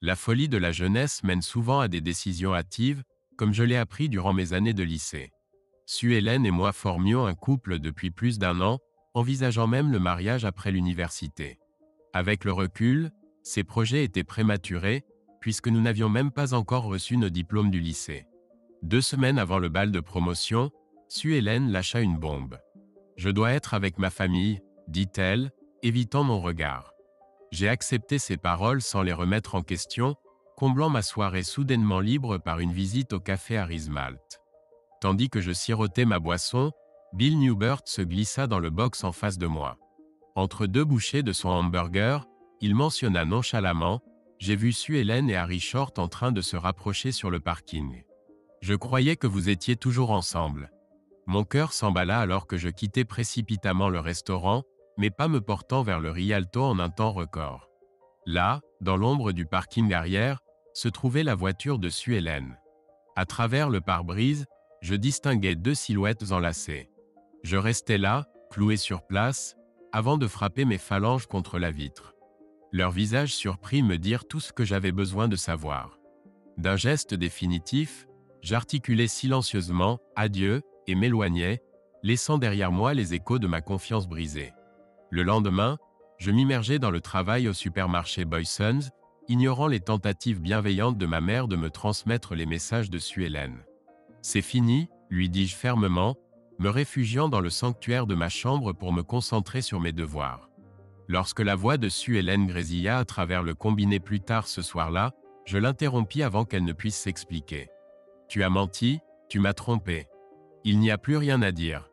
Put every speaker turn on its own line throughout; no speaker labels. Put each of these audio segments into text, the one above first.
La folie de la jeunesse mène souvent à des décisions hâtives, comme je l'ai appris durant mes années de lycée. Sue-Hélène et moi formions un couple depuis plus d'un an, envisageant même le mariage après l'université. Avec le recul, ces projets étaient prématurés, puisque nous n'avions même pas encore reçu nos diplômes du lycée. 2 semaines avant le bal de promotion, Sue-Hélène lâcha une bombe. « Je dois être avec ma famille », dit-elle, évitant mon regard. J'ai accepté ces paroles sans les remettre en question, comblant ma soirée soudainement libre par une visite au café Harry's Malt. Tandis que je sirotais ma boisson, Bill Newbert se glissa dans le box en face de moi. Entre deux bouchées de son hamburger, il mentionna nonchalamment « J'ai vu Sue-Hélène et Harry Short en train de se rapprocher sur le parking. Je croyais que vous étiez toujours ensemble. » Mon cœur s'emballa alors que je quittais précipitamment le restaurant, mais pas me portant vers le Rialto en un temps record. Là, dans l'ombre du parking arrière, se trouvait la voiture de Sue-Hélène. À travers le pare-brise, je distinguais 2 silhouettes enlacées. Je restais là, cloué sur place, avant de frapper mes phalanges contre la vitre. Leurs visages surpris me dirent tout ce que j'avais besoin de savoir. D'un geste définitif, j'articulai silencieusement « adieu » et m'éloignai, laissant derrière moi les échos de ma confiance brisée. Le lendemain, je m'immergeai dans le travail au supermarché Boysons, ignorant les tentatives bienveillantes de ma mère de me transmettre les messages de Sue-Hélène. « C'est fini », lui dis-je fermement, me réfugiant dans le sanctuaire de ma chambre pour me concentrer sur mes devoirs. Lorsque la voix de Sue-Hélène grésilla à travers le combiné plus tard ce soir-là, je l'interrompis avant qu'elle ne puisse s'expliquer. « Tu as menti, tu m'as trompé. Il n'y a plus rien à dire. »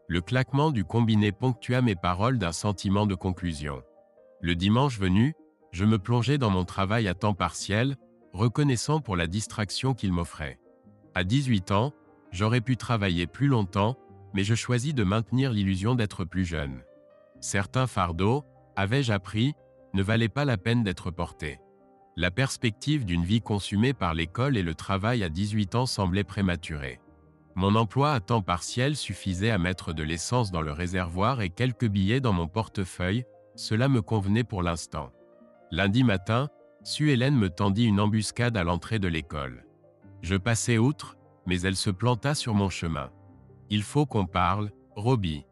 Le claquement du combiné ponctua mes paroles d'un sentiment de conclusion. Le dimanche venu, je me plongeai dans mon travail à temps partiel, reconnaissant pour la distraction qu'il m'offrait. À 18 ans, j'aurais pu travailler plus longtemps, mais je choisis de maintenir l'illusion d'être plus jeune. Certains fardeaux, avais-je appris, ne valaient pas la peine d'être portés. La perspective d'une vie consumée par l'école et le travail à 18 ans semblait prématurée. Mon emploi à temps partiel suffisait à mettre de l'essence dans le réservoir et quelques billets dans mon portefeuille, cela me convenait pour l'instant. Lundi matin, Sue-Hélène me tendit une embuscade à l'entrée de l'école. Je passai outre, mais elle se planta sur mon chemin. « Il faut qu'on parle, Robbie. »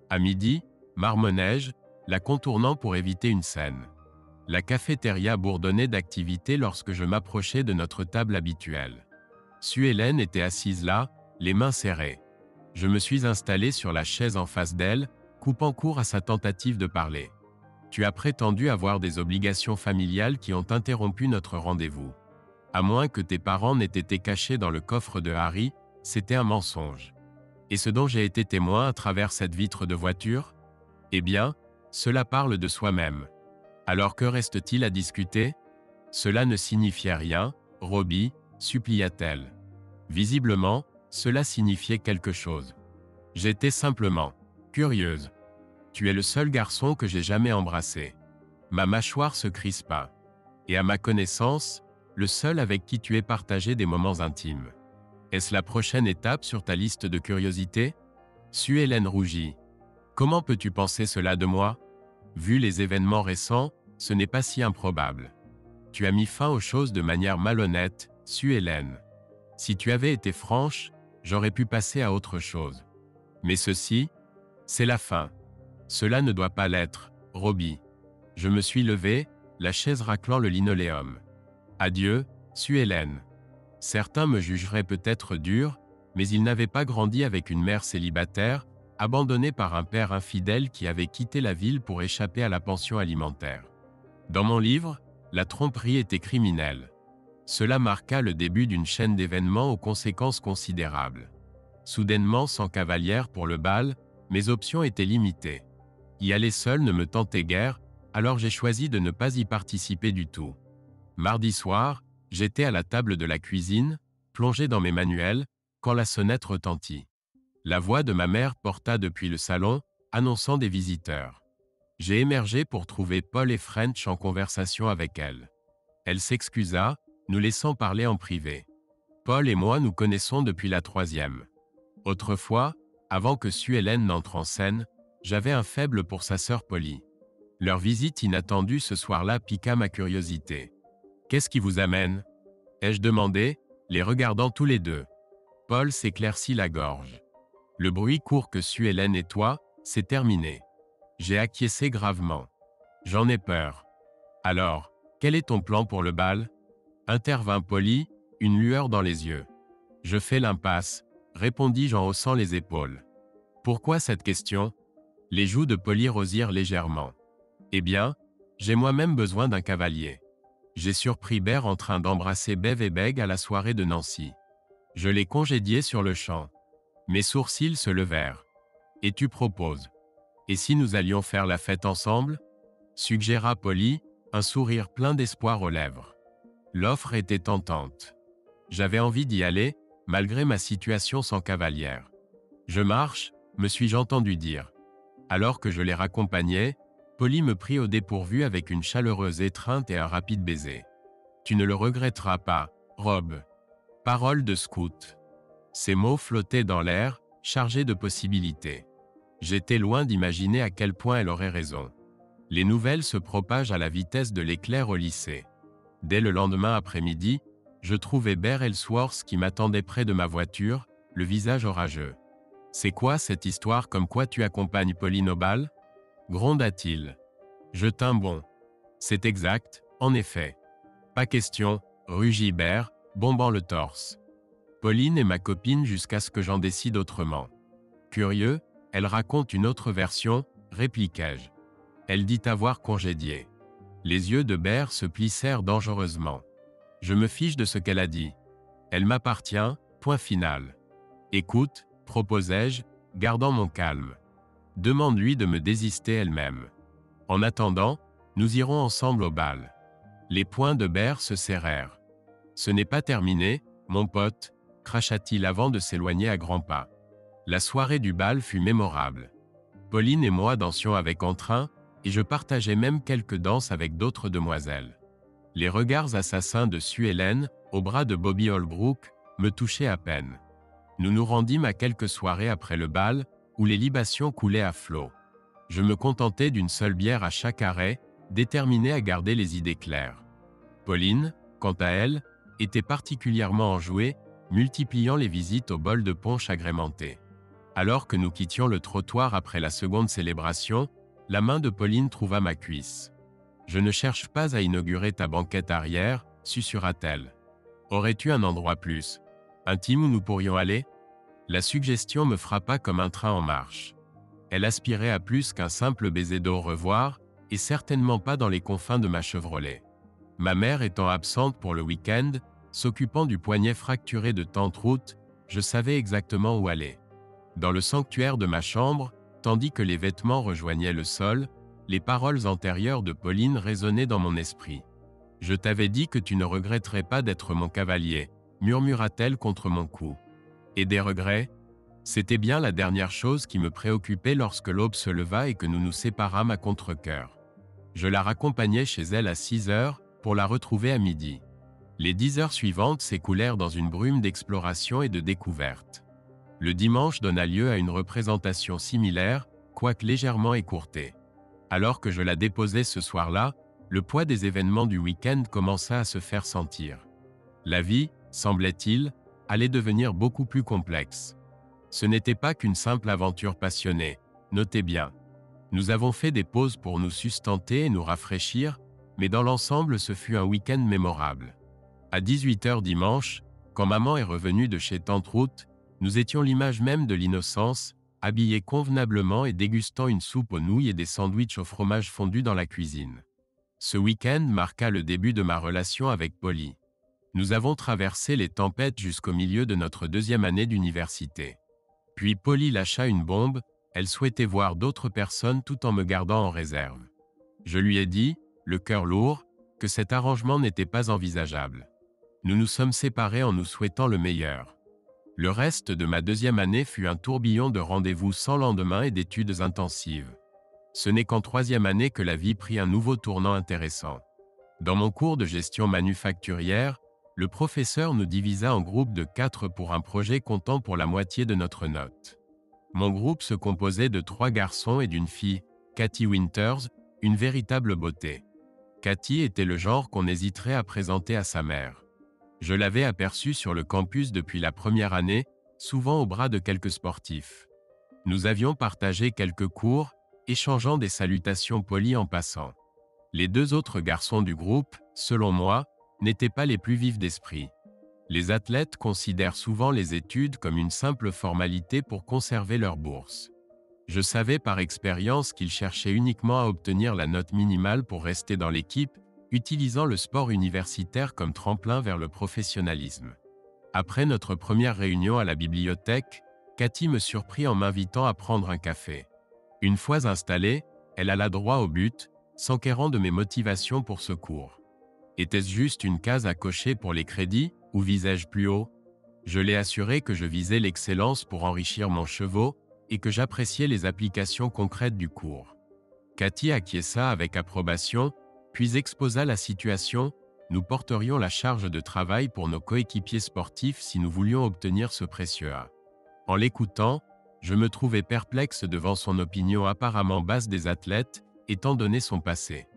À midi, marmonnai-je, la contournant pour éviter une scène. La cafétéria bourdonnait d'activité lorsque je m'approchai de notre table habituelle. Sue-Hélène était assise là, les mains serrées. Je me suis installé sur la chaise en face d'elle, coupant court à sa tentative de parler. « Tu as prétendu avoir des obligations familiales qui ont interrompu notre rendez-vous. À moins que tes parents n'aient été cachés dans le coffre de Harry, c'était un mensonge. Et ce dont j'ai été témoin à travers cette vitre de voiture? Eh bien, cela parle de soi-même. Alors que reste-t-il à discuter? » Cela ne signifiait rien, Robbie, supplia-t-elle. Visiblement, cela signifiait quelque chose. J'étais simplement curieuse. Tu es le seul garçon que j'ai jamais embrassé. Ma mâchoire se crispa. Et à ma connaissance, le seul avec qui tu aies partagé des moments intimes. Est-ce la prochaine étape sur ta liste de curiosités? Sue-Hélène rougit. Comment peux-tu penser cela de moi? Vu les événements récents, ce n'est pas si improbable. Tu as mis fin aux choses de manière malhonnête, Sue-Hélène. Si tu avais été franche, j'aurais pu passer à autre chose. Mais ceci, c'est la fin. Cela ne doit pas l'être, Robbie. Je me suis levé, la chaise raclant le linoléum. Adieu, Sue-Hélène. Certains me jugeraient peut-être dur, mais ils n'avaient pas grandi avec une mère célibataire, abandonnée par un père infidèle qui avait quitté la ville pour échapper à la pension alimentaire. Dans mon livre, la tromperie était criminelle. Cela marqua le début d'une chaîne d'événements aux conséquences considérables. Soudainement sans cavalière pour le bal, mes options étaient limitées. Y aller seul ne me tentait guère, alors j'ai choisi de ne pas y participer du tout. Mardi soir, j'étais à la table de la cuisine, plongé dans mes manuels, quand la sonnette retentit. La voix de ma mère porta depuis le salon, annonçant des visiteurs. J'ai émergé pour trouver Paul et French en conversation avec elle. Elle s'excusa, nous laissant parler en privé. Paul et moi nous connaissons depuis la 3e. Autrefois, avant que Sue-Hélène n'entre en scène, j'avais un faible pour sa sœur Polly. Leur visite inattendue ce soir-là piqua ma curiosité. Qu'est-ce qui vous amène? Ai-je demandé, les regardant tous les deux. Paul s'éclaircit la gorge. Le bruit court que sue Hélène et toi, c'est terminé. J'ai acquiescé gravement. J'en ai peur. Alors, quel est ton plan pour le bal? Intervint Polly, une lueur dans les yeux. Je fais l'impasse, répondis-je en haussant les épaules. Pourquoi cette question? Les joues de Polly rosirent légèrement. Eh bien, j'ai moi-même besoin d'un cavalier. J'ai surpris Bert en train d'embrasser Bev et Beg à la soirée de Nancy. Je l'ai congédié sur le champ. Mes sourcils se levèrent. Et tu proposes? Et si nous allions faire la fête ensemble? Suggéra Polly, un sourire plein d'espoir aux lèvres. L'offre était tentante. J'avais envie d'y aller, malgré ma situation sans cavalière. Je marche, me suis-je entendu dire. Alors que je les raccompagnais, Polly me prit au dépourvu avec une chaleureuse étreinte et un rapide baiser. Tu ne le regretteras pas, Rob. Parole de scout. Ces mots flottaient dans l'air, chargés de possibilités. J'étais loin d'imaginer à quel point elle aurait raison. Les nouvelles se propagent à la vitesse de l'éclair au lycée. Dès le lendemain après-midi, je trouvais Bert Ellsworth qui m'attendait près de ma voiture, le visage orageux. « C'est quoi cette histoire comme quoi tu accompagnes Pauline au bal ?» gronda-t-il. Je tins bon. « C'est exact, en effet. »« Pas question, » rugit Bert, bombant le torse. « Pauline est ma copine jusqu'à ce que j'en décide autrement. » Curieux, elle raconte une autre version, répliquai-je. Elle dit avoir congédié. Les yeux de Bert se plissèrent dangereusement. Je me fiche de ce qu'elle a dit. Elle m'appartient, point final. Écoute, proposai-je, gardant mon calme. Demande-lui de me désister elle-même. En attendant, nous irons ensemble au bal. Les poings de Bert se serrèrent. Ce n'est pas terminé, mon pote, cracha-t-il avant de s'éloigner à grands pas. La soirée du bal fut mémorable. Pauline et moi dansions avec entrain, et je partageais même quelques danses avec d'autres demoiselles. Les regards assassins de Sue Hélène, au bras de Bobby Holbrook, me touchaient à peine. Nous nous rendîmes à quelques soirées après le bal, où les libations coulaient à flots. Je me contentais d'une seule bière à chaque arrêt, déterminé à garder les idées claires. Pauline, quant à elle, était particulièrement enjouée, multipliant les visites au bol de punch agrémenté. Alors que nous quittions le trottoir après la seconde célébration, la main de Pauline trouva ma cuisse. « Je ne cherche pas à inaugurer ta banquette arrière, susurra-t-elle. Aurais-tu un endroit plus intime où nous pourrions aller? La suggestion me frappa comme un train en marche. Elle aspirait à plus qu'un simple baiser d'au revoir, et certainement pas dans les confins de ma Chevrolet. Ma mère étant absente pour le week-end, s'occupant du poignet fracturé de tante Ruth, je savais exactement où aller. Dans le sanctuaire de ma chambre, tandis que les vêtements rejoignaient le sol, les paroles antérieures de Pauline résonnaient dans mon esprit. « Je t'avais dit que tu ne regretterais pas d'être mon cavalier », murmura-t-elle contre mon cou. Et des regrets? C'était bien la dernière chose qui me préoccupait lorsque l'aube se leva et que nous nous séparâmes à contre-cœur. Je la raccompagnai chez elle à 6 heures, pour la retrouver à midi. Les 10 heures suivantes s'écoulèrent dans une brume d'exploration et de découverte. Le dimanche donna lieu à une représentation similaire, quoique légèrement écourtée. Alors que je la déposais ce soir-là, le poids des événements du week-end commença à se faire sentir. La vie, semblait-il, allait devenir beaucoup plus complexe. Ce n'était pas qu'une simple aventure passionnée, notez bien. Nous avons fait des pauses pour nous sustenter et nous rafraîchir, mais dans l'ensemble ce fut un week-end mémorable. À 18 heures dimanche, quand maman est revenue de chez tante Ruth, nous étions l'image même de l'innocence, habillés convenablement et dégustant une soupe aux nouilles et des sandwichs au fromage fondu dans la cuisine. Ce week-end marqua le début de ma relation avec Polly. Nous avons traversé les tempêtes jusqu'au milieu de notre 2e année d'université. Puis Polly lâcha une bombe, elle souhaitait voir d'autres personnes tout en me gardant en réserve. Je lui ai dit, le cœur lourd, que cet arrangement n'était pas envisageable. Nous nous sommes séparés en nous souhaitant le meilleur. Le reste de ma 2e année fut un tourbillon de rendez-vous sans lendemain et d'études intensives. Ce n'est qu'en 3e année que la vie prit un nouveau tournant intéressant. Dans mon cours de gestion manufacturière, le professeur nous divisa en groupes de 4 pour un projet comptant pour la moitié de notre note. Mon groupe se composait de 3 garçons et d'une fille, Cathy Winters, une véritable beauté. Cathy était le genre qu'on hésiterait à présenter à sa mère. Je l'avais aperçue sur le campus depuis la première année, souvent au bras de quelques sportifs. Nous avions partagé quelques cours, échangeant des salutations polies en passant. Les deux autres garçons du groupe, selon moi, n'étaient pas les plus vifs d'esprit. Les athlètes considèrent souvent les études comme une simple formalité pour conserver leur bourse. Je savais par expérience qu'ils cherchaient uniquement à obtenir la note minimale pour rester dans l'équipe, utilisant le sport universitaire comme tremplin vers le professionnalisme. Après notre première réunion à la bibliothèque, Cathy me surprit en m'invitant à prendre un café. Une fois installée, elle alla droit au but, s'enquérant de mes motivations pour ce cours. Était-ce juste une case à cocher pour les crédits, ou visais-je plus haut? Je l'ai assuré que je visais l'excellence pour enrichir mon chevaux et que j'appréciais les applications concrètes du cours. Cathy acquiesça avec approbation, puis exposa la situation: nous porterions la charge de travail pour nos coéquipiers sportifs si nous voulions obtenir ce précieux A. En l'écoutant, je me trouvais perplexe devant son opinion apparemment basse des athlètes, étant donné son passé.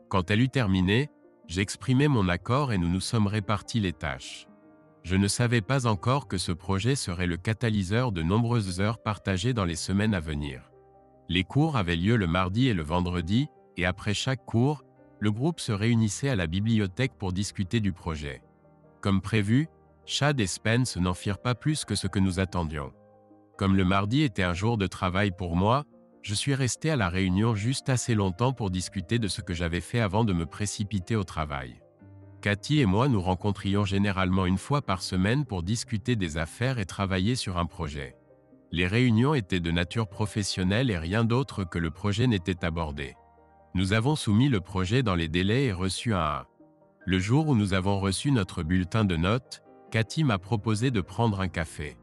Quand elle eut terminé, j'exprimai mon accord et nous nous sommes répartis les tâches. Je ne savais pas encore que ce projet serait le catalyseur de nombreuses heures partagées dans les semaines à venir. Les cours avaient lieu le mardi et le vendredi, et après chaque cours, le groupe se réunissait à la bibliothèque pour discuter du projet. Comme prévu, Chad et Spence n'en firent pas plus que ce que nous attendions. Comme le mardi était un jour de travail pour moi, je suis resté à la réunion juste assez longtemps pour discuter de ce que j'avais fait avant de me précipiter au travail. Cathy et moi nous rencontrions généralement une fois par semaine pour discuter des affaires et travailler sur un projet. Les réunions étaient de nature professionnelle et rien d'autre que le projet n'était abordé. Nous avons soumis le projet dans les délais et reçu un A. Le jour où nous avons reçu notre bulletin de notes, Cathy m'a proposé de prendre un café.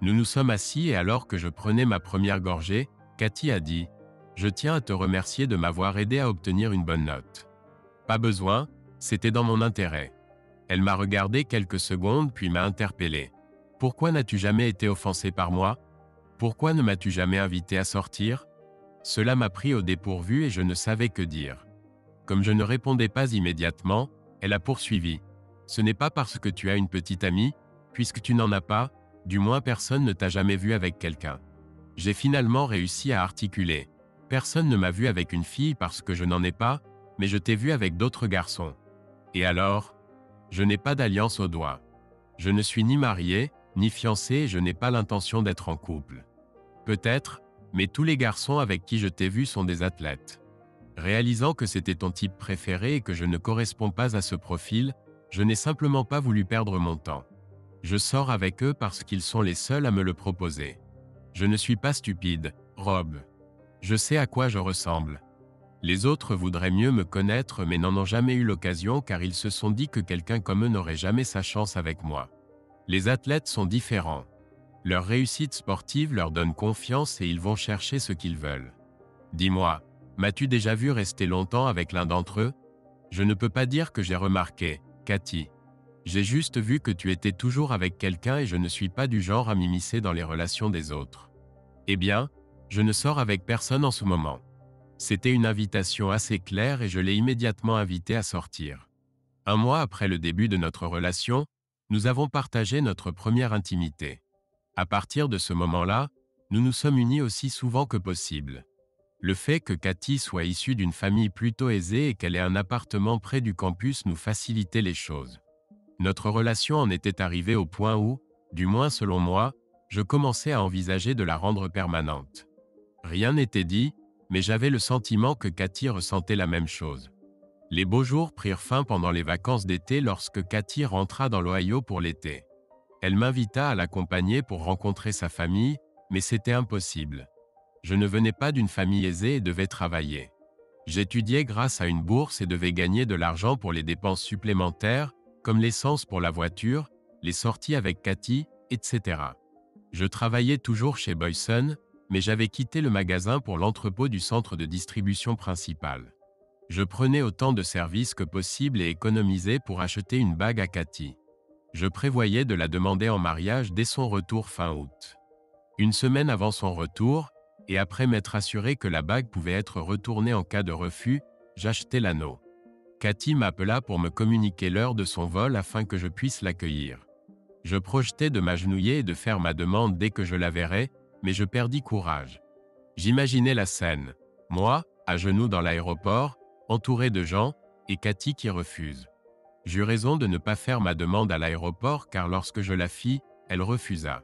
Nous nous sommes assis et alors que je prenais ma première gorgée, Cathy a dit: « Je tiens à te remercier de m'avoir aidé à obtenir une bonne note. » Pas besoin, c'était dans mon intérêt. Elle m'a regardé quelques secondes puis m'a interpellé. « Pourquoi n'as-tu jamais été offensé par moi? Pourquoi ne m'as-tu jamais invité à sortir ?» Cela m'a pris au dépourvu et je ne savais que dire. Comme je ne répondais pas immédiatement, elle a poursuivi: « Ce n'est pas parce que tu as une petite amie, puisque tu n'en as pas, du moins personne ne t'a jamais vu avec quelqu'un. » J'ai finalement réussi à articuler: « Personne ne m'a vu avec une fille parce que je n'en ai pas, mais je t'ai vu avec d'autres garçons. » Et alors? Je n'ai pas d'alliance au doigt. Je ne suis ni marié, ni fiancé et je n'ai pas l'intention d'être en couple. Peut-être, mais tous les garçons avec qui je t'ai vu sont des athlètes. Réalisant que c'était ton type préféré et que je ne corresponds pas à ce profil, je n'ai simplement pas voulu perdre mon temps. Je sors avec eux parce qu'ils sont les seuls à me le proposer. Je ne suis pas stupide, Rob. Je sais à quoi je ressemble. Les autres voudraient mieux me connaître mais n'en ont jamais eu l'occasion car ils se sont dit que quelqu'un comme eux n'aurait jamais sa chance avec moi. Les athlètes sont différents. Leur réussite sportive leur donne confiance et ils vont chercher ce qu'ils veulent. Dis-moi, m'as-tu déjà vu rester longtemps avec l'un d'entre eux? Je ne peux pas dire que j'ai remarqué, Cathy. J'ai juste vu que tu étais toujours avec quelqu'un et je ne suis pas du genre à m'immiscer dans les relations des autres. Eh bien, je ne sors avec personne en ce moment. C'était une invitation assez claire et je l'ai immédiatement invité à sortir. Un mois après le début de notre relation, nous avons partagé notre première intimité. À partir de ce moment-là, nous nous sommes unis aussi souvent que possible. Le fait que Cathy soit issue d'une famille plutôt aisée et qu'elle ait un appartement près du campus nous facilitait les choses. Notre relation en était arrivée au point où, du moins selon moi, je commençais à envisager de la rendre permanente. Rien n'était dit, mais j'avais le sentiment que Cathy ressentait la même chose. Les beaux jours prirent fin pendant les vacances d'été lorsque Cathy rentra dans l'Ohio pour l'été. Elle m'invita à l'accompagner pour rencontrer sa famille, mais c'était impossible. Je ne venais pas d'une famille aisée et devais travailler. J'étudiais grâce à une bourse et devais gagner de l'argent pour les dépenses supplémentaires, comme l'essence pour la voiture, les sorties avec Cathy, etc. Je travaillais toujours chez Boyson, mais j'avais quitté le magasin pour l'entrepôt du centre de distribution principal. Je prenais autant de services que possible et économisais pour acheter une bague à Cathy. Je prévoyais de la demander en mariage dès son retour fin août. Une semaine avant son retour, et après m'être assuré que la bague pouvait être retournée en cas de refus, j'achetais l'anneau. Cathy m'appela pour me communiquer l'heure de son vol afin que je puisse l'accueillir. Je projetais de m'agenouiller et de faire ma demande dès que je la verrais, mais je perdis courage. J'imaginais la scène. Moi, à genoux dans l'aéroport, entouré de gens, et Cathy qui refuse. J'eus raison de ne pas faire ma demande à l'aéroport car lorsque je la fis, elle refusa.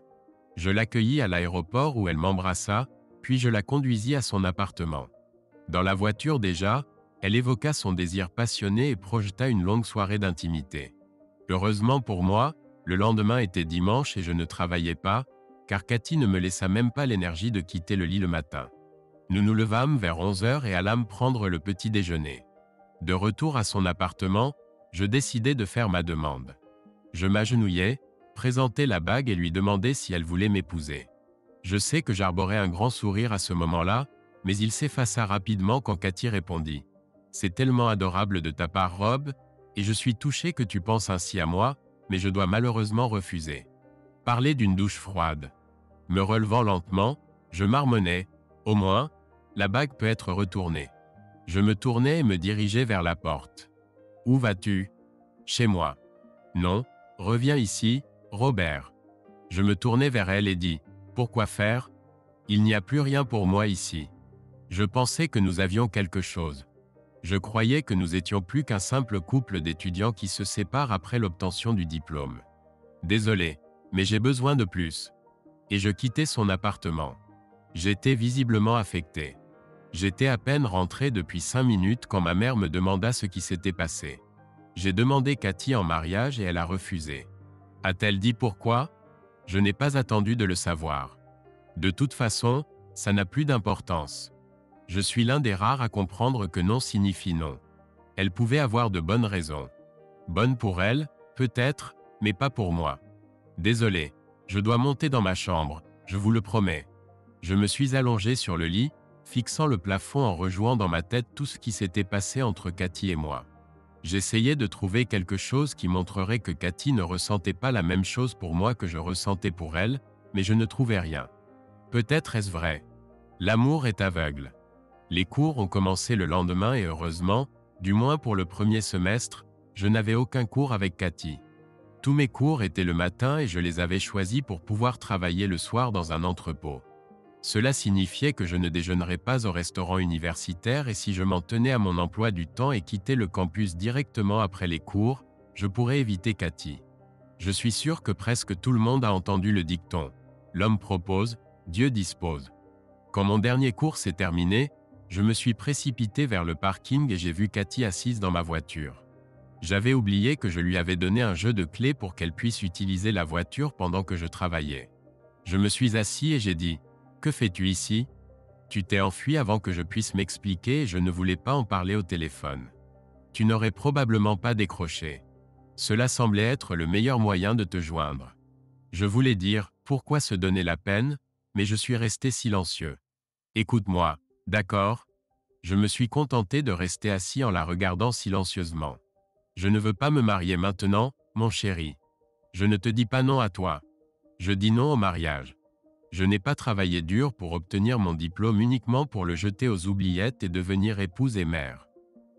Je l'accueillis à l'aéroport où elle m'embrassa, puis je la conduisis à son appartement. Dans la voiture déjà, elle évoqua son désir passionné et projeta une longue soirée d'intimité. Heureusement pour moi, le lendemain était dimanche et je ne travaillais pas, car Cathy ne me laissa même pas l'énergie de quitter le lit le matin. Nous nous levâmes vers 11 heures et allâmes prendre le petit déjeuner. De retour à son appartement, je décidai de faire ma demande. Je m'agenouillai, présentai la bague et lui demandai si elle voulait m'épouser. Je sais que j'arborais un grand sourire à ce moment-là, mais il s'effaça rapidement quand Cathy répondit « C'est tellement adorable de ta part, Rob, et je suis touché que tu penses ainsi à moi, mais je dois malheureusement refuser. » Parler d'une douche froide. Me relevant lentement, je marmonnai « Au moins, la bague peut être retournée. » Je me tournai et me dirigeai vers la porte. « Où vas-tu ?»« Chez moi. »« Non, reviens ici, Robert. » Je me tournai vers elle et dis « Pourquoi faire ? Il n'y a plus rien pour moi ici. » Je pensais que nous avions quelque chose. Je croyais que nous étions plus qu'un simple couple d'étudiants qui se séparent après l'obtention du diplôme. Désolé, mais j'ai besoin de plus. Et je quittai son appartement. J'étais visiblement affecté. J'étais à peine rentré depuis 5 minutes quand ma mère me demanda ce qui s'était passé. J'ai demandé Cathy en mariage et elle a refusé. A-t-elle dit pourquoi ? Je n'ai pas attendu de le savoir. De toute façon, ça n'a plus d'importance. Je suis l'un des rares à comprendre que non signifie non. Elle pouvait avoir de bonnes raisons. Bonnes pour elle, peut-être, mais pas pour moi. Désolé, je dois monter dans ma chambre, je vous le promets. Je me suis allongé sur le lit, fixant le plafond en rejouant dans ma tête tout ce qui s'était passé entre Cathy et moi. J'essayais de trouver quelque chose qui montrerait que Cathy ne ressentait pas la même chose pour moi que je ressentais pour elle, mais je ne trouvais rien. Peut-être est-ce vrai. L'amour est aveugle. Les cours ont commencé le lendemain et heureusement, du moins pour le premier semestre, je n'avais aucun cours avec Cathy. Tous mes cours étaient le matin et je les avais choisis pour pouvoir travailler le soir dans un entrepôt. Cela signifiait que je ne déjeunerais pas au restaurant universitaire et si je m'en tenais à mon emploi du temps et quittais le campus directement après les cours, je pourrais éviter Cathy. Je suis sûr que presque tout le monde a entendu le dicton « L'homme propose, Dieu dispose ». Quand mon dernier cours s'est terminé, je me suis précipité vers le parking et j'ai vu Cathy assise dans ma voiture. J'avais oublié que je lui avais donné un jeu de clés pour qu'elle puisse utiliser la voiture pendant que je travaillais. Je me suis assis et j'ai dit « Que fais-tu ici ? Tu t'es enfui avant que je puisse m'expliquer et je ne voulais pas en parler au téléphone. Tu n'aurais probablement pas décroché. Cela semblait être le meilleur moyen de te joindre. Je voulais dire « Pourquoi se donner la peine ?» mais je suis resté silencieux. Écoute-moi. D'accord. Je me suis contenté de rester assis en la regardant silencieusement. Je ne veux pas me marier maintenant, mon chéri. Je ne te dis pas non à toi. Je dis non au mariage. Je n'ai pas travaillé dur pour obtenir mon diplôme uniquement pour le jeter aux oubliettes et devenir épouse et mère.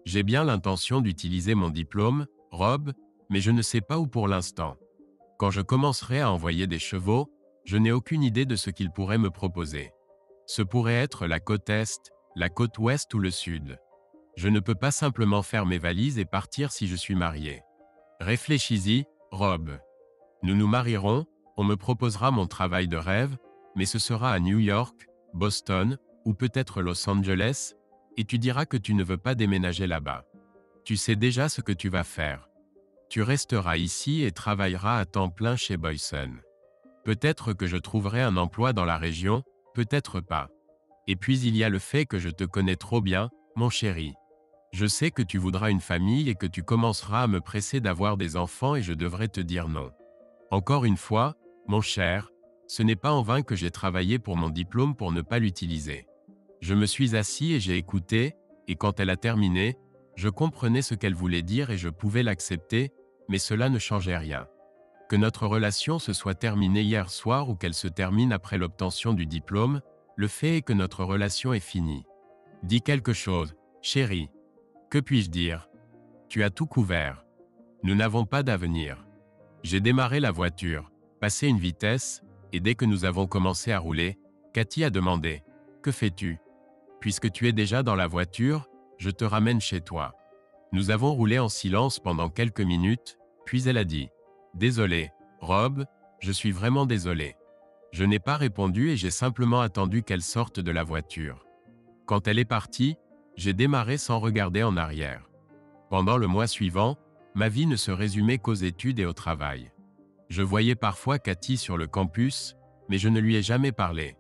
J'ai bien l'intention d'utiliser mon diplôme, Rob, mais je ne sais pas où pour l'instant. Quand je commencerai à envoyer des chevaux, je n'ai aucune idée de ce qu'ils pourraient me proposer. Ce pourrait être la côte Est, la côte Ouest ou le Sud. Je ne peux pas simplement faire mes valises et partir si je suis marié. Réfléchis-y, Rob. Nous nous marierons, on me proposera mon travail de rêve, mais ce sera à New York, Boston ou peut-être Los Angeles, et tu diras que tu ne veux pas déménager là-bas. Tu sais déjà ce que tu vas faire. Tu resteras ici et travailleras à temps plein chez Boyson. Peut-être que je trouverai un emploi dans la région, peut-être pas. Et puis il y a le fait que je te connais trop bien, mon chéri. Je sais que tu voudras une famille et que tu commenceras à me presser d'avoir des enfants et je devrais te dire non. Encore une fois, mon cher, ce n'est pas en vain que j'ai travaillé pour mon diplôme pour ne pas l'utiliser. Je me suis assis et j'ai écouté, et quand elle a terminé, je comprenais ce qu'elle voulait dire et je pouvais l'accepter, mais cela ne changeait rien. Que notre relation se soit terminée hier soir ou qu'elle se termine après l'obtention du diplôme, le fait est que notre relation est finie. Dis quelque chose, chérie. Que puis-je dire ? Tu as tout couvert. Nous n'avons pas d'avenir. J'ai démarré la voiture, passé une vitesse, et dès que nous avons commencé à rouler, Cathy a demandé « Que fais-tu » Puisque tu es déjà dans la voiture, je te ramène chez toi. Nous avons roulé en silence pendant quelques minutes, puis elle a dit « Désolé, Rob, je suis vraiment désolé. » Je n'ai pas répondu et j'ai simplement attendu qu'elle sorte de la voiture. Quand elle est partie, j'ai démarré sans regarder en arrière. Pendant le mois suivant, ma vie ne se résumait qu'aux études et au travail. Je voyais parfois Cathy sur le campus, mais je ne lui ai jamais parlé.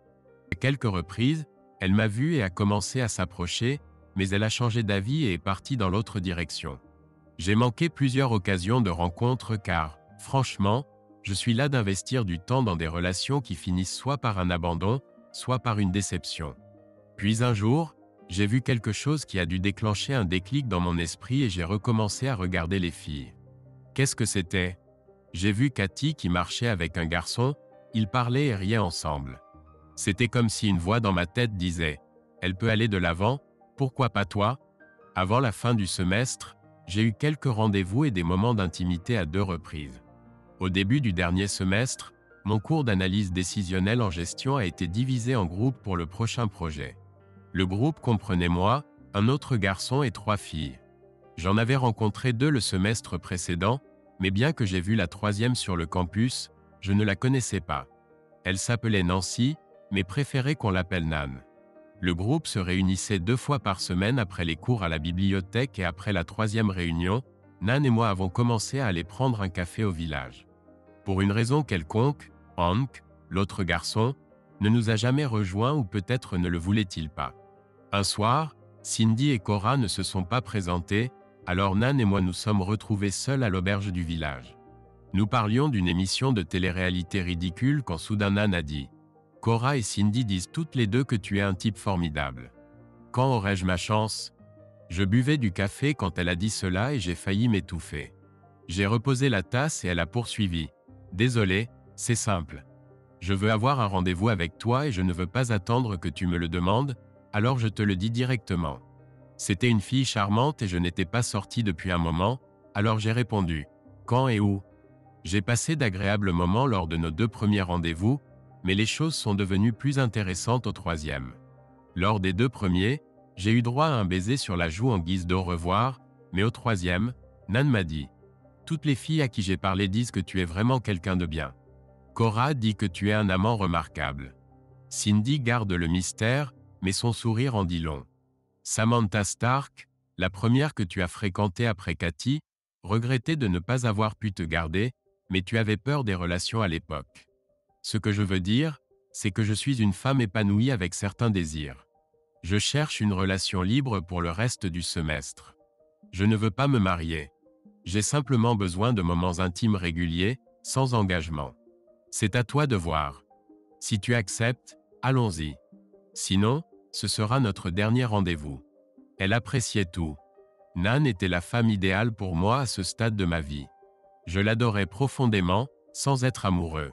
À quelques reprises, elle m'a vu et a commencé à s'approcher, mais elle a changé d'avis et est partie dans l'autre direction. J'ai manqué plusieurs occasions de rencontre car, franchement, je suis là d'investir du temps dans des relations qui finissent soit par un abandon, soit par une déception. Puis un jour, j'ai vu quelque chose qui a dû déclencher un déclic dans mon esprit et j'ai recommencé à regarder les filles. Qu'est-ce que c'était ? J'ai vu Cathy qui marchait avec un garçon, ils parlaient et riaient ensemble. C'était comme si une voix dans ma tête disait « Elle peut aller de l'avant, pourquoi pas toi ?» Avant la fin du semestre, j'ai eu quelques rendez-vous et des moments d'intimité à 2 reprises. Au début du dernier semestre, mon cours d'analyse décisionnelle en gestion a été divisé en groupes pour le prochain projet. Le groupe comprenait moi, un autre garçon et 3 filles. J'en avais rencontré 2 le semestre précédent, mais bien que j'ai vu la 3e sur le campus, je ne la connaissais pas. Elle s'appelait Nancy, mais préférait qu'on l'appelle Nan. Le groupe se réunissait 2 fois par semaine après les cours à la bibliothèque et après la 3e réunion, Nan et moi avons commencé à aller prendre un café au village. Pour une raison quelconque, Hank, l'autre garçon, ne nous a jamais rejoints ou peut-être ne le voulait-il pas. Un soir, Cindy et Cora ne se sont pas présentés, alors Nan et moi nous sommes retrouvés seuls à l'auberge du village. Nous parlions d'une émission de télé-réalité ridicule quand soudain Nan a dit « Cora et Cindy disent toutes les 2 que tu es un type formidable. Quand aurai-je ma chance ?» Je buvais du café quand elle a dit cela et j'ai failli m'étouffer. J'ai reposé la tasse et elle a poursuivi « Désolé, c'est simple. Je veux avoir un rendez-vous avec toi et je ne veux pas attendre que tu me le demandes, alors je te le dis directement. » C'était une fille charmante et je n'étais pas sorti depuis un moment, alors j'ai répondu « Quand et où ?» J'ai passé d'agréables moments lors de nos 2 premiers rendez-vous, mais les choses sont devenues plus intéressantes au 3e. Lors des 2 premiers, j'ai eu droit à un baiser sur la joue en guise d'au revoir, mais au 3e, Nan m'a dit « Toutes les filles à qui j'ai parlé disent que tu es vraiment quelqu'un de bien. Cora dit que tu es un amant remarquable. Cindy garde le mystère, mais son sourire en dit long. Samantha Stark, la première que tu as fréquentée après Cathy, regrettait de ne pas avoir pu te garder, mais tu avais peur des relations à l'époque. Ce que je veux dire, c'est que je suis une femme épanouie avec certains désirs. Je cherche une relation libre pour le reste du semestre. Je ne veux pas me marier. J'ai simplement besoin de moments intimes réguliers, sans engagement. C'est à toi de voir. Si tu acceptes, allons-y. Sinon, ce sera notre dernier rendez-vous. » Elle appréciait tout. Nan était la femme idéale pour moi à ce stade de ma vie. Je l'adorais profondément, sans être amoureux.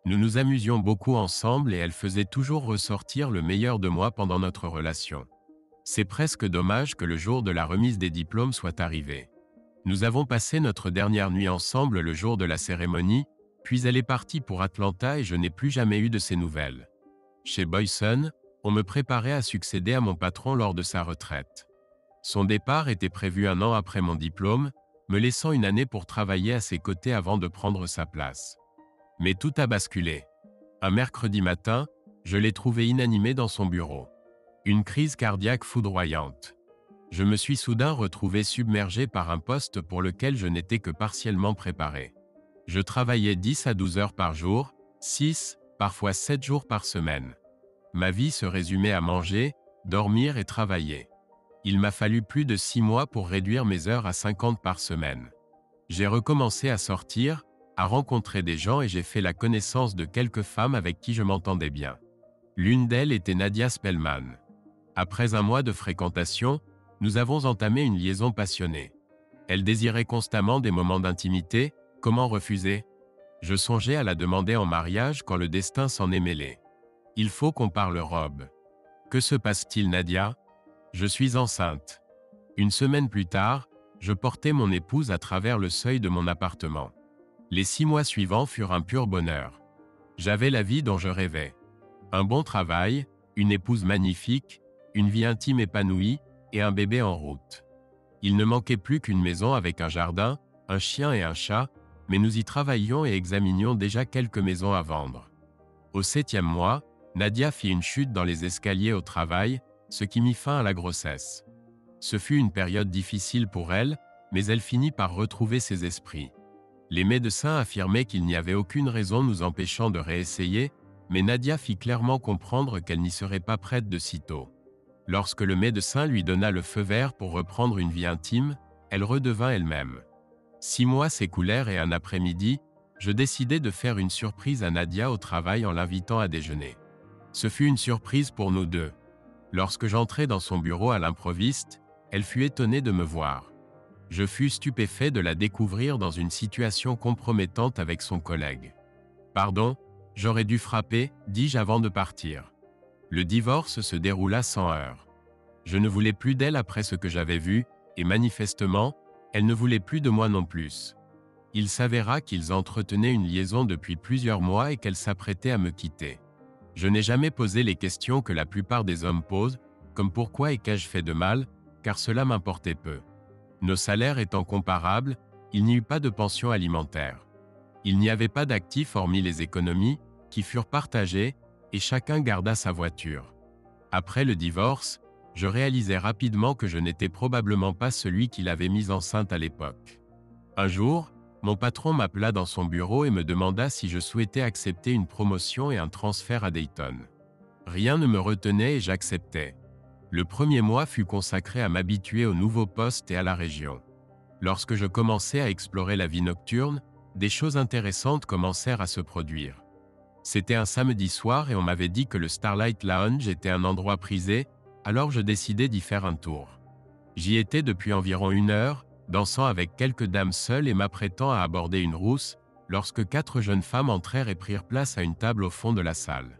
Nous nous amusions beaucoup ensemble et elle faisait toujours ressortir le meilleur de moi pendant notre relation. C'est presque dommage que le jour de la remise des diplômes soit arrivé. Nous avons passé notre dernière nuit ensemble le jour de la cérémonie, puis elle est partie pour Atlanta et je n'ai plus jamais eu de ses nouvelles. Chez Boyson, on me préparait à succéder à mon patron lors de sa retraite. Son départ était prévu 1 an après mon diplôme, me laissant une année pour travailler à ses côtés avant de prendre sa place. Mais tout a basculé. Un mercredi matin, je l'ai trouvé inanimé dans son bureau. Une crise cardiaque foudroyante. Je me suis soudain retrouvé submergé par un poste pour lequel je n'étais que partiellement préparé. Je travaillais 10 à 12 heures par jour, 6, parfois 7 jours par semaine. Ma vie se résumait à manger, dormir et travailler. Il m'a fallu plus de 6 mois pour réduire mes heures à 50 par semaine. J'ai recommencé à sortir, à rencontrer des gens et j'ai fait la connaissance de quelques femmes avec qui je m'entendais bien. L'une d'elles était Nadia Spellman. Après un mois de fréquentation, nous avons entamé une liaison passionnée. Elle désirait constamment des moments d'intimité, comment refuser ? Je songeais à la demander en mariage quand le destin s'en est mêlé. Il faut qu'on parle Rob. Que se passe-t-il, Nadia ? Je suis enceinte. Une semaine plus tard, Je portais mon épouse à travers le seuil de mon appartement. Les 6 mois suivants furent un pur bonheur. J'avais la vie dont je rêvais. Un bon travail, une épouse magnifique, une vie intime épanouie et un bébé en route. Il ne manquait plus qu'une maison avec un jardin, un chien et un chat, mais nous y travaillions et examinions déjà quelques maisons à vendre. Au 7e mois, Nadia fit une chute dans les escaliers au travail, ce qui mit fin à la grossesse. Ce fut une période difficile pour elle, mais elle finit par retrouver ses esprits. Les médecins affirmaient qu'il n'y avait aucune raison nous empêchant de réessayer, mais Nadia fit clairement comprendre qu'elle n'y serait pas prête de sitôt. Lorsque le médecin lui donna le feu vert pour reprendre une vie intime, elle redevint elle-même. 6 mois s'écoulèrent et un après-midi, je décidai de faire une surprise à Nadia au travail en l'invitant à déjeuner. Ce fut une surprise pour nous deux. Lorsque j'entrai dans son bureau à l'improviste, elle fut étonnée de me voir. Je fus stupéfait de la découvrir dans une situation compromettante avec son collègue. « Pardon, j'aurais dû frapper, dis-je avant de partir. » Le divorce se déroula sans heurts. Je ne voulais plus d'elle après ce que j'avais vu, et manifestement, elle ne voulait plus de moi non plus. Il s'avéra qu'ils entretenaient une liaison depuis plusieurs mois et qu'elle s'apprêtait à me quitter. Je n'ai jamais posé les questions que la plupart des hommes posent, comme pourquoi et qu'ai-je fait de mal, car cela m'importait peu. Nos salaires étant comparables, il n'y eut pas de pension alimentaire. Il n'y avait pas d'actifs hormis les économies, qui furent partagées, et chacun garda sa voiture. Après le divorce, je réalisai rapidement que je n'étais probablement pas celui qui l'avait mise enceinte à l'époque. Un jour, mon patron m'appela dans son bureau et me demanda si je souhaitais accepter une promotion et un transfert à Dayton. Rien ne me retenait et j'acceptai. Le premier mois fut consacré à m'habituer au nouveau poste et à la région. Lorsque je commençai à explorer la vie nocturne, des choses intéressantes commencèrent à se produire. C'était un samedi soir et on m'avait dit que le Starlight Lounge était un endroit prisé, alors je décidai d'y faire un tour. J'y étais depuis environ 1 heure, dansant avec quelques dames seules et m'apprêtant à aborder une rousse, lorsque 4 jeunes femmes entrèrent et prirent place à une table au fond de la salle.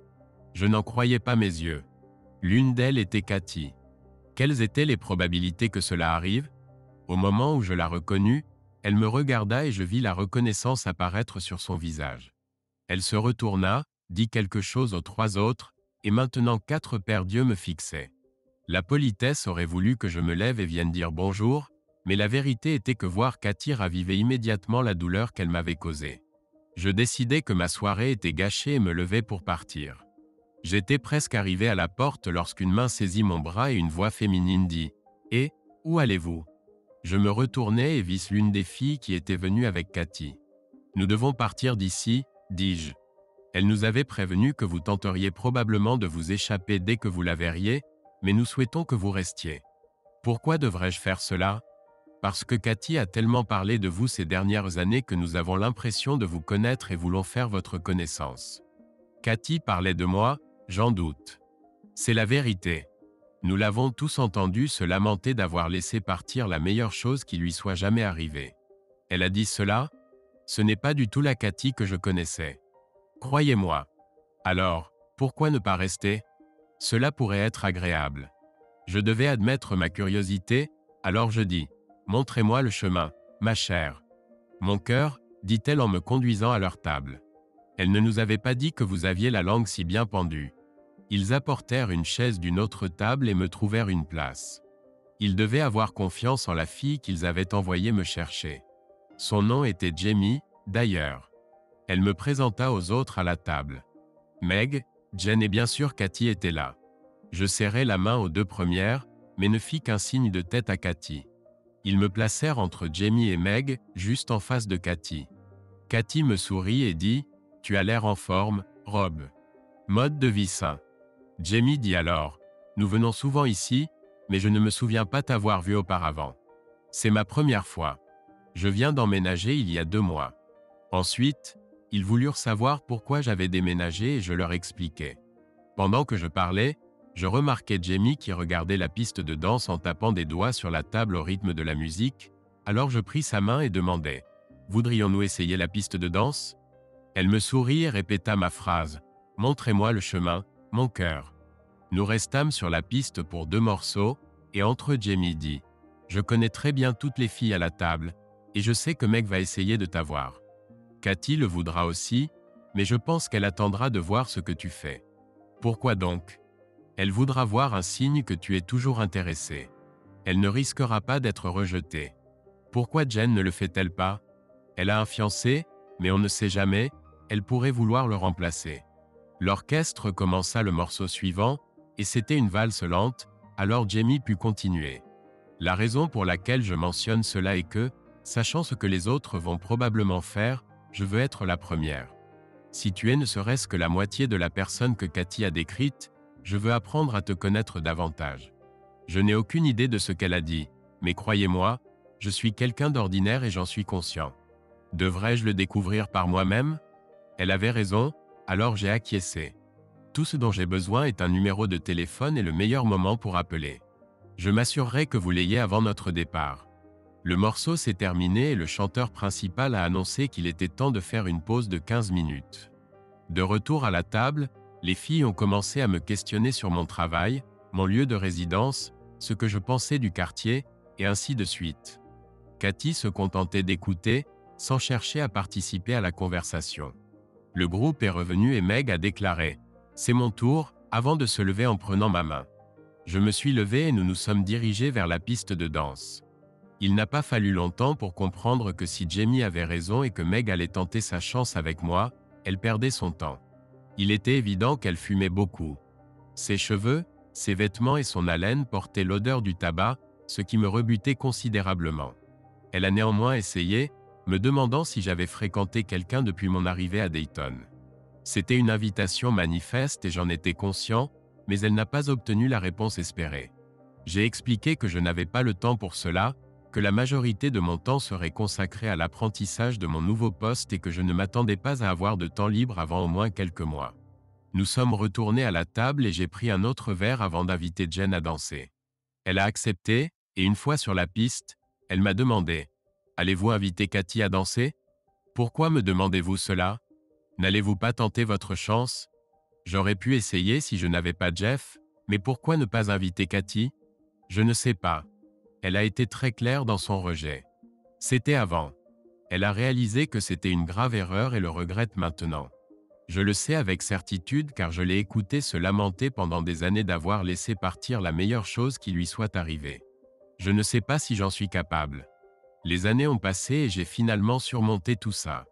Je n'en croyais pas mes yeux. L'une d'elles était Cathy. Quelles étaient les probabilités que cela arrive? Au moment où je la reconnus, elle me regarda et je vis la reconnaissance apparaître sur son visage. Elle se retourna, dit quelque chose aux 3 autres, et maintenant 4 paires d'yeux me fixaient. La politesse aurait voulu que je me lève et vienne dire bonjour, mais la vérité était que voir Cathy ravivait immédiatement la douleur qu'elle m'avait causée. Je décidai que ma soirée était gâchée et me levai pour partir. J'étais presque arrivé à la porte lorsqu'une main saisit mon bras et une voix féminine dit « Eh, où allez-vous » Je me retournai et vis l'une des filles qui était venue avec Cathy. « Nous devons partir d'ici, dis-je. Elle nous avait prévenu que vous tenteriez probablement de vous échapper dès que vous la verriez, mais nous souhaitons que vous restiez. Pourquoi devrais-je faire cela? Parce que Cathy a tellement parlé de vous ces dernières années que nous avons l'impression de vous connaître et voulons faire votre connaissance. Cathy parlait de moi, j'en doute. C'est la vérité. Nous l'avons tous entendu se lamenter d'avoir laissé partir la meilleure chose qui lui soit jamais arrivée. Elle a dit cela? Ce n'est pas du tout la Cathy que je connaissais. Croyez-moi. Alors, pourquoi ne pas rester? Cela pourrait être agréable. Je devais admettre ma curiosité, alors je dis « Montrez-moi le chemin, ma chère. » Mon cœur, dit-elle en me conduisant à leur table. Elle ne nous avait pas dit que vous aviez la langue si bien pendue. Ils apportèrent une chaise d'une autre table et me trouvèrent une place. Ils devaient avoir confiance en la fille qu'ils avaient envoyée me chercher. Son nom était Jamie, d'ailleurs. Elle me présenta aux autres à la table. Meg, Jen et bien sûr Cathy étaient là. Je serrai la main aux 2 premières, mais ne fis qu'un signe de tête à Cathy. Ils me placèrent entre Jamie et Meg, juste en face de Cathy. Cathy me sourit et dit « Tu as l'air en forme, Rob. Mode de vie sain. » Jamie dit alors « Nous venons souvent ici, mais je ne me souviens pas t'avoir vu auparavant. C'est ma première fois. Je viens d'emménager il y a 2 mois. » Ensuite, ils voulurent savoir pourquoi j'avais déménagé et je leur expliquai. Pendant que je parlais, je remarquai Jamie qui regardait la piste de danse en tapant des doigts sur la table au rythme de la musique, alors je pris sa main et demandai « Voudrions-nous essayer la piste de danse ?» Elle me sourit et répéta ma phrase « Montrez-moi le chemin, mon cœur. » Nous restâmes sur la piste pour 2 morceaux, et entre Jamie dit « Je connais très bien toutes les filles à la table, et je sais que Meg va essayer de t'avoir. Cathy le voudra aussi, mais je pense qu'elle attendra de voir ce que tu fais. Pourquoi donc? Elle voudra voir un signe que tu es toujours intéressé. Elle ne risquera pas d'être rejetée. Pourquoi Jen ne le fait-elle pas? Elle a un fiancé, mais on ne sait jamais, elle pourrait vouloir le remplacer. L'orchestre commença le morceau suivant, et c'était une valse lente, alors Jamie put continuer. La raison pour laquelle je mentionne cela est que, sachant ce que les autres vont probablement faire, je veux être la première. Si tu es ne serait-ce que la moitié de la personne que Cathy a décrite, je veux apprendre à te connaître davantage. Je n'ai aucune idée de ce qu'elle a dit, mais croyez-moi, je suis quelqu'un d'ordinaire et j'en suis conscient. Devrais-je le découvrir par moi-même? Elle avait raison, alors j'ai acquiescé. Tout ce dont j'ai besoin est un numéro de téléphone et le meilleur moment pour appeler. Je m'assurerai que vous l'ayez avant notre départ. Le morceau s'est terminé et le chanteur principal a annoncé qu'il était temps de faire une pause de 15 minutes. De retour à la table, les filles ont commencé à me questionner sur mon travail, mon lieu de résidence, ce que je pensais du quartier, et ainsi de suite. Cathy se contentait d'écouter, sans chercher à participer à la conversation. Le groupe est revenu et Meg a déclaré « C'est mon tour » avant de se lever en prenant ma main. Je me suis levé et nous nous sommes dirigés vers la piste de danse. Il n'a pas fallu longtemps pour comprendre que si Jamie avait raison et que Meg allait tenter sa chance avec moi, elle perdait son temps. Il était évident qu'elle fumait beaucoup. Ses cheveux, ses vêtements et son haleine portaient l'odeur du tabac, ce qui me rebutait considérablement. Elle a néanmoins essayé, me demandant si j'avais fréquenté quelqu'un depuis mon arrivée à Dayton. C'était une invitation manifeste et j'en étais conscient, mais elle n'a pas obtenu la réponse espérée. J'ai expliqué que je n'avais pas le temps pour cela, que la majorité de mon temps serait consacrée à l'apprentissage de mon nouveau poste et que je ne m'attendais pas à avoir de temps libre avant au moins quelques mois. Nous sommes retournés à la table et j'ai pris un autre verre avant d'inviter Jen à danser. Elle a accepté, et une fois sur la piste, elle m'a demandé « Allez-vous inviter Cathy à danser? Pourquoi me demandez-vous cela? N'allez-vous pas tenter votre chance? J'aurais pu essayer si je n'avais pas Jeff, mais pourquoi ne pas inviter Cathy? Je ne sais pas. » Elle a été très claire dans son rejet. C'était avant. Elle a réalisé que c'était une grave erreur et le regrette maintenant. Je le sais avec certitude car je l'ai écouté se lamenter pendant des années d'avoir laissé partir la meilleure chose qui lui soit arrivée. Je ne sais pas si j'en suis capable. Les années ont passé et j'ai finalement surmonté tout ça.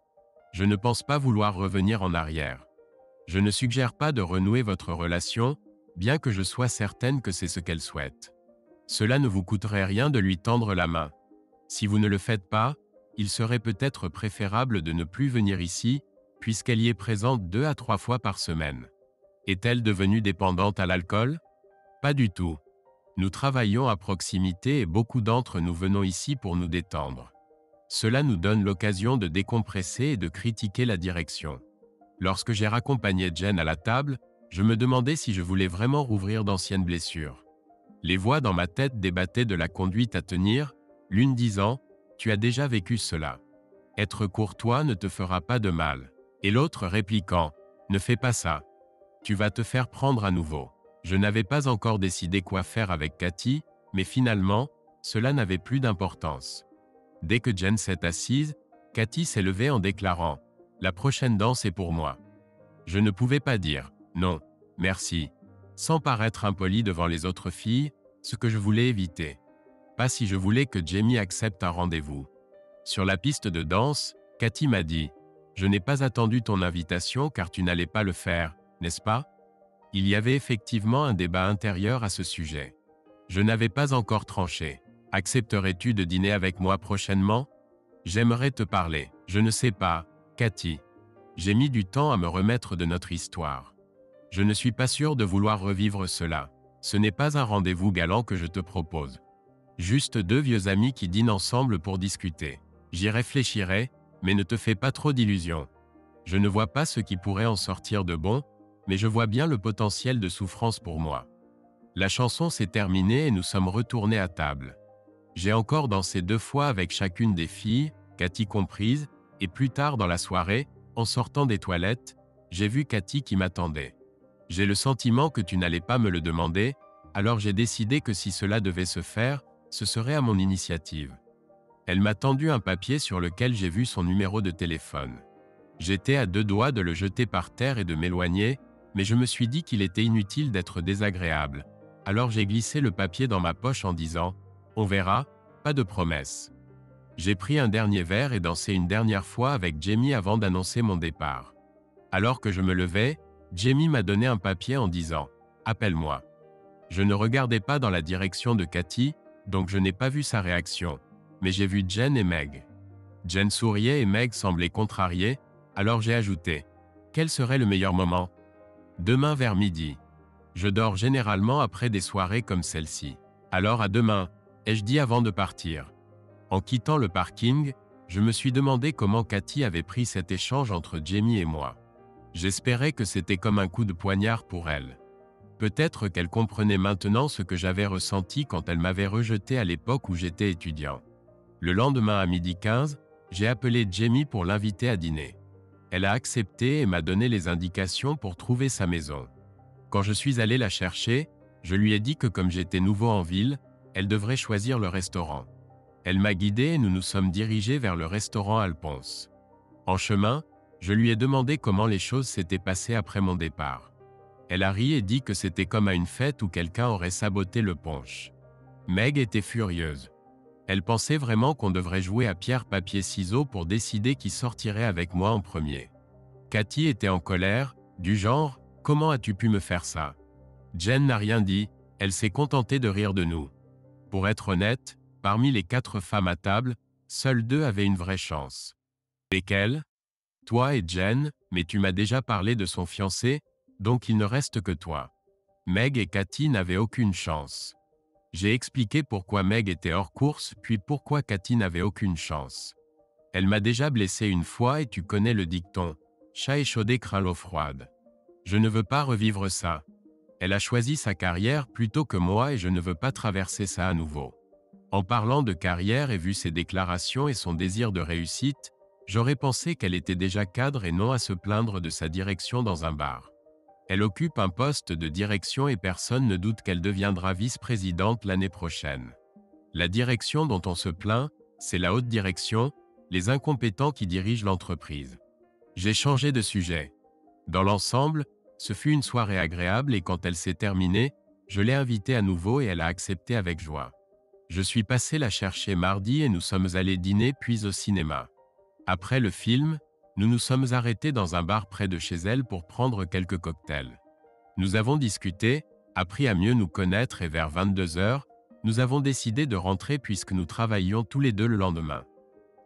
Je ne pense pas vouloir revenir en arrière. Je ne suggère pas de renouer votre relation, bien que je sois certaine que c'est ce qu'elle souhaite. Cela ne vous coûterait rien de lui tendre la main. Si vous ne le faites pas, il serait peut-être préférable de ne plus venir ici, puisqu'elle y est présente 2 à 3 fois par semaine. Est-elle devenue dépendante à l'alcool? Pas du tout. Nous travaillons à proximité et beaucoup d'entre nous venons ici pour nous détendre. Cela nous donne l'occasion de décompresser et de critiquer la direction. Lorsque j'ai raccompagné Jen à la table, je me demandais si je voulais vraiment rouvrir d'anciennes blessures. Les voix dans ma tête débattaient de la conduite à tenir, l'une disant « Tu as déjà vécu cela. Être courtois ne te fera pas de mal. » Et l'autre répliquant « Ne fais pas ça. Tu vas te faire prendre à nouveau. » Je n'avais pas encore décidé quoi faire avec Cathy, mais finalement, cela n'avait plus d'importance. Dès que Jen s'est assise, Cathy s'est levée en déclarant « La prochaine danse est pour moi. » Je ne pouvais pas dire « Non, merci », sans paraître impoli devant les autres filles, ce que je voulais éviter. Pas si je voulais que Jamie accepte un rendez-vous. Sur la piste de danse, Cathy m'a dit « Je n'ai pas attendu ton invitation car tu n'allais pas le faire, n'est-ce pas ?» Il y avait effectivement un débat intérieur à ce sujet. Je n'avais pas encore tranché. « Accepterais-tu de dîner avec moi prochainement? J'aimerais te parler. Je ne sais pas, Cathy. J'ai mis du temps à me remettre de notre histoire. Je ne suis pas sûr de vouloir revivre cela. Ce n'est pas un rendez-vous galant que je te propose. Juste 2 vieux amis qui dînent ensemble pour discuter. J'y réfléchirai, mais ne te fais pas trop d'illusions. Je ne vois pas ce qui pourrait en sortir de bon, mais je vois bien le potentiel de souffrance pour moi. » La chanson s'est terminée et nous sommes retournés à table. J'ai encore dansé 2 fois avec chacune des filles, Cathy comprise, et plus tard dans la soirée, en sortant des toilettes, j'ai vu Cathy qui m'attendait. J'ai le sentiment que tu n'allais pas me le demander, alors j'ai décidé que si cela devait se faire, ce serait à mon initiative. Elle m'a tendu un papier sur lequel j'ai vu son numéro de téléphone. J'étais à 2 doigts de le jeter par terre et de m'éloigner, mais je me suis dit qu'il était inutile d'être désagréable. Alors j'ai glissé le papier dans ma poche en disant « On verra, pas de promesse ». J'ai pris un dernier verre et dansé une dernière fois avec Jamie avant d'annoncer mon départ. Alors que je me levais, Jamie m'a donné un papier en disant « Appelle-moi ». Je ne regardais pas dans la direction de Cathy, donc je n'ai pas vu sa réaction, mais j'ai vu Jen et Meg. Jen souriait et Meg semblait contrariée, alors j'ai ajouté « Quel serait le meilleur moment ?»« Demain vers midi. Je dors généralement après des soirées comme celle-ci. Alors à demain, ai-je dit avant de partir. » En quittant le parking, je me suis demandé comment Cathy avait pris cet échange entre Jamie et moi. J'espérais que c'était comme un coup de poignard pour elle. Peut-être qu'elle comprenait maintenant ce que j'avais ressenti quand elle m'avait rejeté à l'époque où j'étais étudiant. Le lendemain à 12h15, j'ai appelé Jamie pour l'inviter à dîner. Elle a accepté et m'a donné les indications pour trouver sa maison. Quand je suis allé la chercher, je lui ai dit que comme j'étais nouveau en ville, elle devrait choisir le restaurant. Elle m'a guidé et nous nous sommes dirigés vers le restaurant Alphonse. En chemin, je lui ai demandé comment les choses s'étaient passées après mon départ. Elle a ri et dit que c'était comme à une fête où quelqu'un aurait saboté le punch. Meg était furieuse. Elle pensait vraiment qu'on devrait jouer à pierre-papier-ciseaux pour décider qui sortirait avec moi en premier. Cathy était en colère, du genre « Comment as-tu pu me faire ça ?» Jen n'a rien dit, elle s'est contentée de rire de nous. Pour être honnête, parmi les 4 femmes à table, seules 2 avaient une vraie chance. Lesquelles ? Toi et Jen, mais tu m'as déjà parlé de son fiancé, donc il ne reste que toi. Meg et Cathy n'avaient aucune chance. J'ai expliqué pourquoi Meg était hors course, puis pourquoi Cathy n'avait aucune chance. Elle m'a déjà blessé une fois et tu connais le dicton « Chat échaudé craint l'eau froide ». Je ne veux pas revivre ça. Elle a choisi sa carrière plutôt que moi et je ne veux pas traverser ça à nouveau. En parlant de carrière et vu ses déclarations et son désir de réussite, j'aurais pensé qu'elle était déjà cadre et non à se plaindre de sa direction dans un bar. Elle occupe un poste de direction et personne ne doute qu'elle deviendra vice-présidente l'année prochaine. La direction dont on se plaint, c'est la haute direction, les incompétents qui dirigent l'entreprise. J'ai changé de sujet. Dans l'ensemble, ce fut une soirée agréable et quand elle s'est terminée, je l'ai invitée à nouveau et elle a accepté avec joie. Je suis passé la chercher mardi et nous sommes allés dîner puis au cinéma. Après le film, nous nous sommes arrêtés dans un bar près de chez elle pour prendre quelques cocktails. Nous avons discuté, appris à mieux nous connaître et vers 22h, nous avons décidé de rentrer puisque nous travaillions tous les deux le lendemain.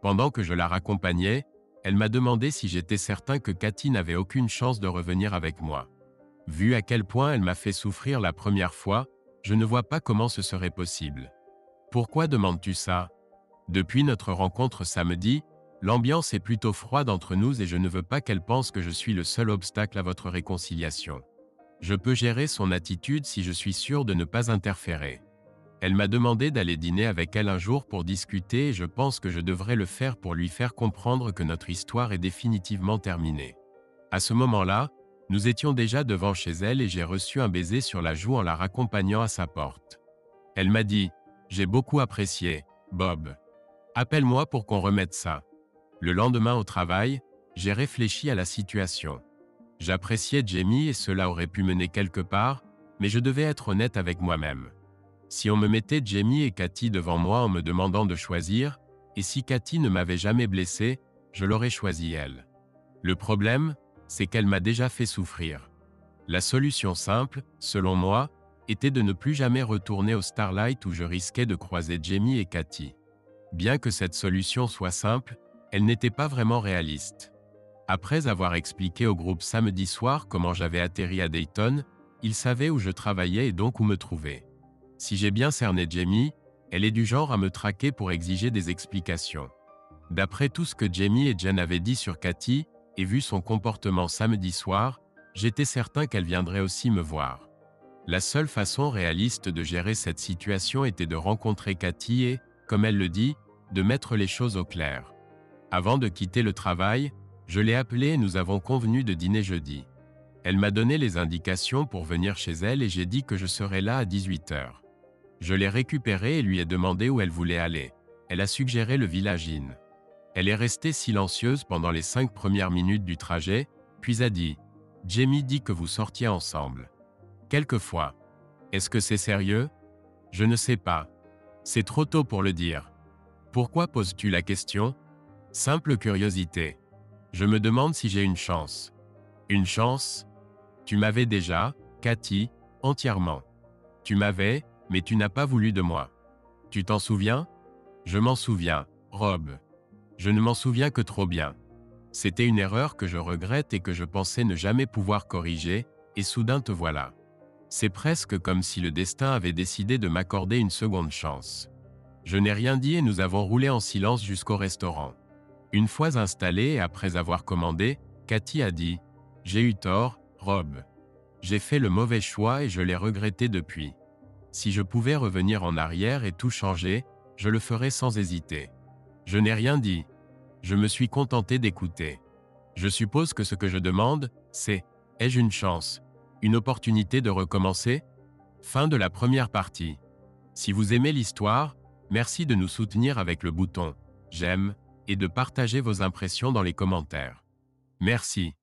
Pendant que je la raccompagnais, elle m'a demandé si j'étais certain que Cathy n'avait aucune chance de revenir avec moi. Vu à quel point elle m'a fait souffrir la première fois, je ne vois pas comment ce serait possible. Pourquoi demandes-tu ça ? Depuis notre rencontre samedi, l'ambiance est plutôt froide entre nous et je ne veux pas qu'elle pense que je suis le seul obstacle à votre réconciliation. Je peux gérer son attitude si je suis sûr de ne pas interférer. Elle m'a demandé d'aller dîner avec elle un jour pour discuter et je pense que je devrais le faire pour lui faire comprendre que notre histoire est définitivement terminée. À ce moment-là, nous étions déjà devant chez elle et j'ai reçu un baiser sur la joue en la raccompagnant à sa porte. Elle m'a dit « J'ai beaucoup apprécié, Bob. Appelle-moi pour qu'on remette ça. » Le lendemain au travail, j'ai réfléchi à la situation. J'appréciais Jamie et cela aurait pu mener quelque part, mais je devais être honnête avec moi-même. Si on me mettait Jamie et Cathy devant moi en me demandant de choisir, et si Cathy ne m'avait jamais blessé, je l'aurais choisi elle. Le problème, c'est qu'elle m'a déjà fait souffrir. La solution simple, selon moi, était de ne plus jamais retourner au Starlight où je risquais de croiser Jamie et Cathy. Bien que cette solution soit simple, elle n'était pas vraiment réaliste. Après avoir expliqué au groupe samedi soir comment j'avais atterri à Dayton, ils savaient où je travaillais et donc où me trouver. Si j'ai bien cerné Jamie, elle est du genre à me traquer pour exiger des explications. D'après tout ce que Jamie et Jen avaient dit sur Cathy, et vu son comportement samedi soir, j'étais certain qu'elle viendrait aussi me voir. La seule façon réaliste de gérer cette situation était de rencontrer Cathy et, comme elle le dit, de mettre les choses au clair. Avant de quitter le travail, je l'ai appelée et nous avons convenu de dîner jeudi. Elle m'a donné les indications pour venir chez elle et j'ai dit que je serais là à 18h. Je l'ai récupérée et lui ai demandé où elle voulait aller. Elle a suggéré le village Inn. Elle est restée silencieuse pendant les 5 premières minutes du trajet, puis a dit « Jamie dit que vous sortiez ensemble. » Quelquefois. Est-ce que c'est sérieux? Je ne sais pas. C'est trop tôt pour le dire. Pourquoi poses-tu la question? Simple curiosité. Je me demande si j'ai une chance. Une chance? Tu m'avais déjà, Cathy, entièrement. Tu m'avais, mais tu n'as pas voulu de moi. Tu t'en souviens? Je m'en souviens, Rob. Je ne m'en souviens que trop bien. C'était une erreur que je regrette et que je pensais ne jamais pouvoir corriger, et soudain te voilà. C'est presque comme si le destin avait décidé de m'accorder une seconde chance. Je n'ai rien dit et nous avons roulé en silence jusqu'au restaurant. Une fois installés et après avoir commandé, Cathy a dit « J'ai eu tort, Rob. J'ai fait le mauvais choix et je l'ai regretté depuis. Si je pouvais revenir en arrière et tout changer, je le ferais sans hésiter. » Je n'ai rien dit. Je me suis contenté d'écouter. Je suppose que ce que je demande, c'est « Ai-je une chance? Une opportunité de recommencer ?» Fin de la première partie. Si vous aimez l'histoire, merci de nous soutenir avec le bouton « J'aime » et de partager vos impressions dans les commentaires. Merci.